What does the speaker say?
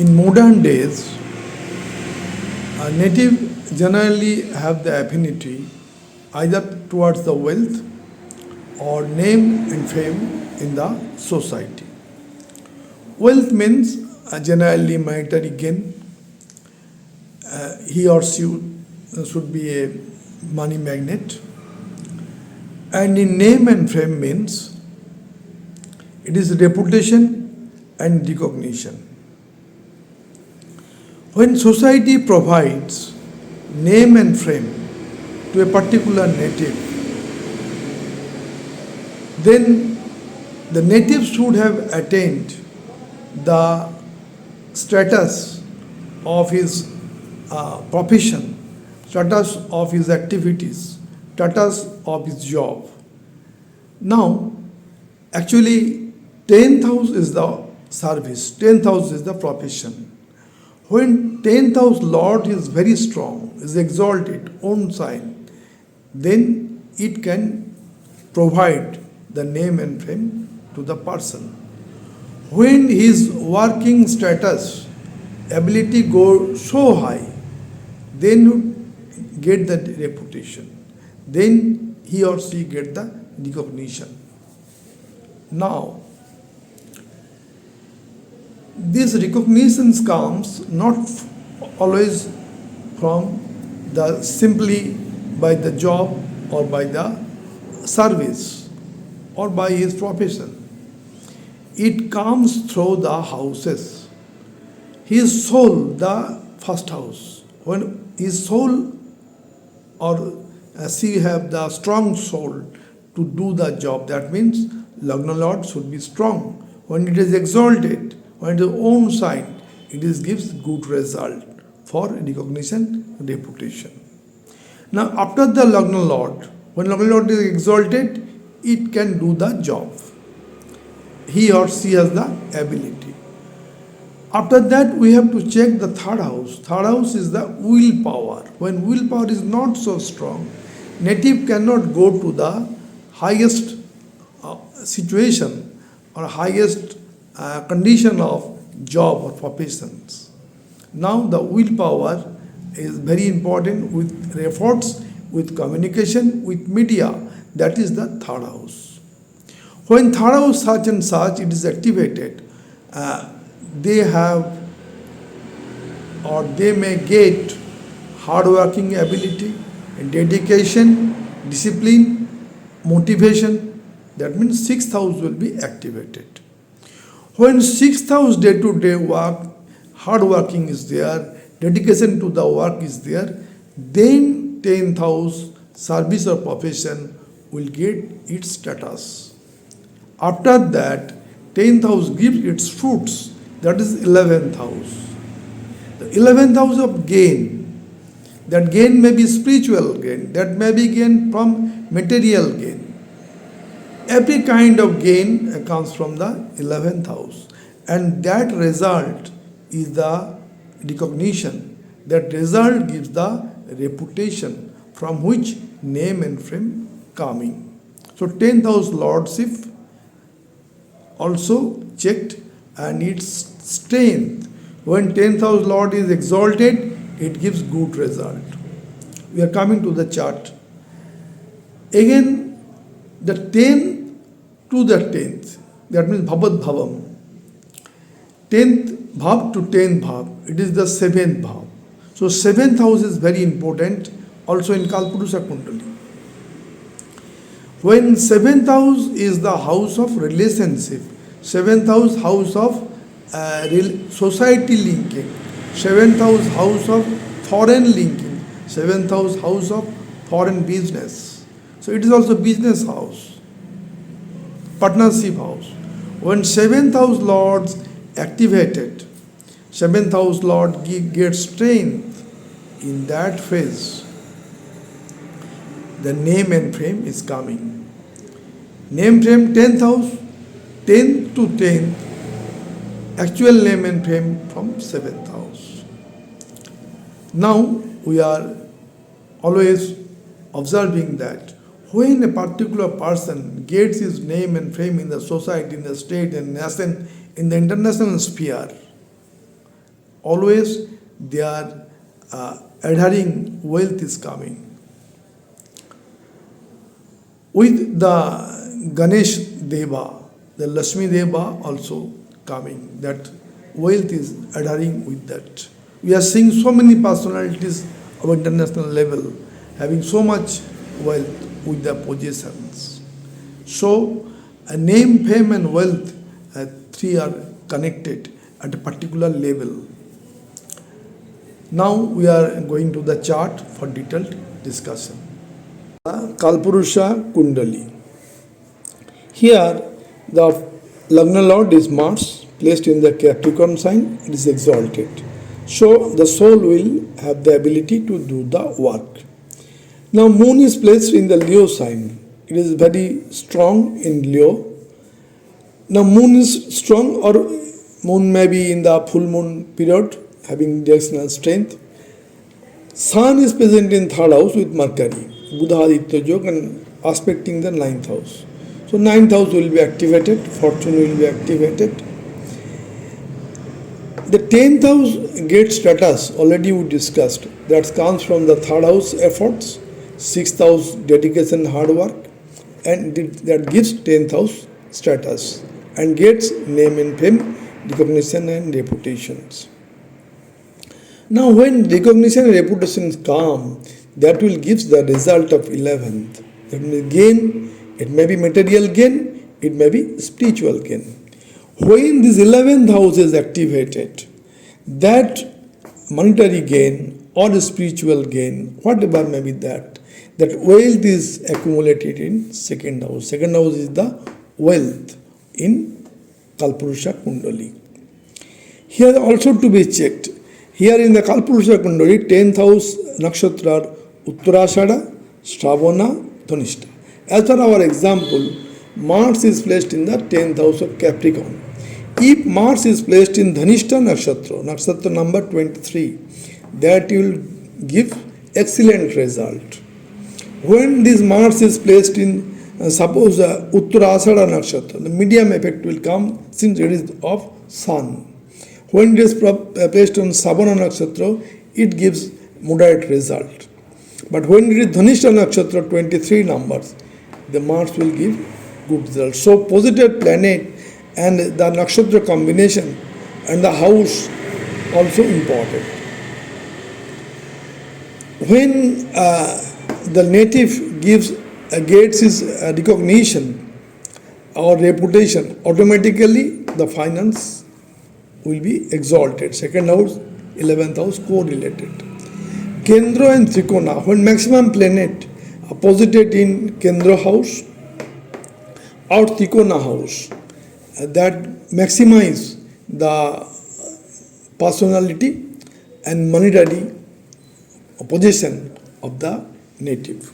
In modern days, a native generally have the affinity either towards the wealth or name and fame in the society. Wealth means generally monetary gain. He or she should be a money magnet. And in name and fame means it is reputation and recognition. When society provides name and fame to a particular native, then the native should have attained the status of his profession, status of his activities, status of his job. Now, actually, 10th house is the service, 10th house is the profession. When 10th house Lord is very strong, is exalted, own sign, then it can provide the name and fame to the person. When his working status, ability go so high, then you get the reputation. Then he or she get the recognition. Now, this recognition comes not always from the simply by the job or by the service or by his profession. It comes through the houses. His soul, the first house. When his soul or she have the strong soul to do the job, that means Lagna Lord should be strong. When it is exalted, when it is own sign, it gives good result for recognition, reputation. Now, after the Lagna Lord, when Lagna Lord is exalted, it can do the job. He or she has the ability. After that, we have to check the third house. Third house is the willpower. When willpower is not so strong, native cannot go to the highest situation or highest condition of job or professions. Now the willpower is very important with efforts, with communication, with media. That is the third house. When third house such and such it is activated, they have or they may get hard-working ability, dedication, discipline, motivation. That means sixth house will be activated. When sixth house day-to-day work, hard working is there, dedication to the work is there, then 10th house service or profession will get its status. After that, 10th house gives its fruits, that is 11th house. The 11th house of gain, that gain may be spiritual gain, that may be gain from material gain. Every kind of gain comes from the 11th house, and that result is the recognition. That result gives the reputation from which name and fame coming. So 10th house lordship also checked and its strength. When 10th house lord is exalted, it gives good result. We are coming to the chart. Again, the 10th to the 10th, that means Bhavat Bhavam. 10th Bhav to 10th Bhav, it is the 7th Bhav. So 7th house is very important also in Kalpurusha Kundali. When 7th house is the house of relationship, 7th house of society linking, 7th house of foreign linking, 7th house of foreign business. So it is also business house, partnership house. When 7th house lords activated, 7th house lord gets strength in that phase, the name and fame is coming. Name fame 10th house, 10th to 10th, actual name and fame from 7th house. Now we are always observing that when a particular person gets his name and fame in the society, in the state and nation, in the international sphere, always they are adhering, wealth is coming. With the Ganesh Deva, the Lakshmi Deva also coming, that wealth is adhering with that. We are seeing so many personalities of international level having so much wealth with their possessions. So, a name, fame, and wealth, three are connected at a particular level. Now we are going to the chart for detailed discussion. Kalpurusha Kundali. Here, the Lagna Lord is Mars, placed in the Capricorn sign, it is exalted. So, the soul will have the ability to do the work. Now, Moon is placed in the Leo sign. It is very strong in Leo. Now, Moon is strong, or Moon may be in the full moon period, having directional strength. Sun is present in third house with Mercury, Buddha Aditya Yoga, and aspecting the ninth house. So, ninth house will be activated, fortune will be activated. The 10th house gate status already we discussed, that comes from the third house efforts, 6th house dedication, hard work, and that gives 10th house status and gets name and fame, recognition and reputations. Now when recognition and reputations come, that will give the result of 11th. That means gain, it may be material gain, it may be spiritual gain. When this 11th house is activated, that monetary gain or spiritual gain, whatever may be that wealth is accumulated in second house. Second house is the wealth in Kalpurusha Kundali. Here also to be checked. Here in the Kalpurusha Kundali, 10th house nakshatra are Uttarashada, Shravana, Dhanishta. As per our example, Mars is placed in the 10th house of Capricorn. If Mars is placed in Dhanishta nakshatra number 23, that will give excellent result. When this Mars is placed in, suppose Uttarashada nakshatra, the medium effect will come since it is of Sun. When it is placed on Savana nakshatra, it gives moderate result. But when it is Dhanishta nakshatra 23 numbers, the Mars will give good result. So positive planet and the nakshatra combination and the house also important. When the native gets his recognition or reputation, automatically the finance will be exalted. Second house, 11th house correlated. Kendra and Trikona, when maximum planet are posited in Kendra house or Trikona house, that maximize the personality and monetary position of the native.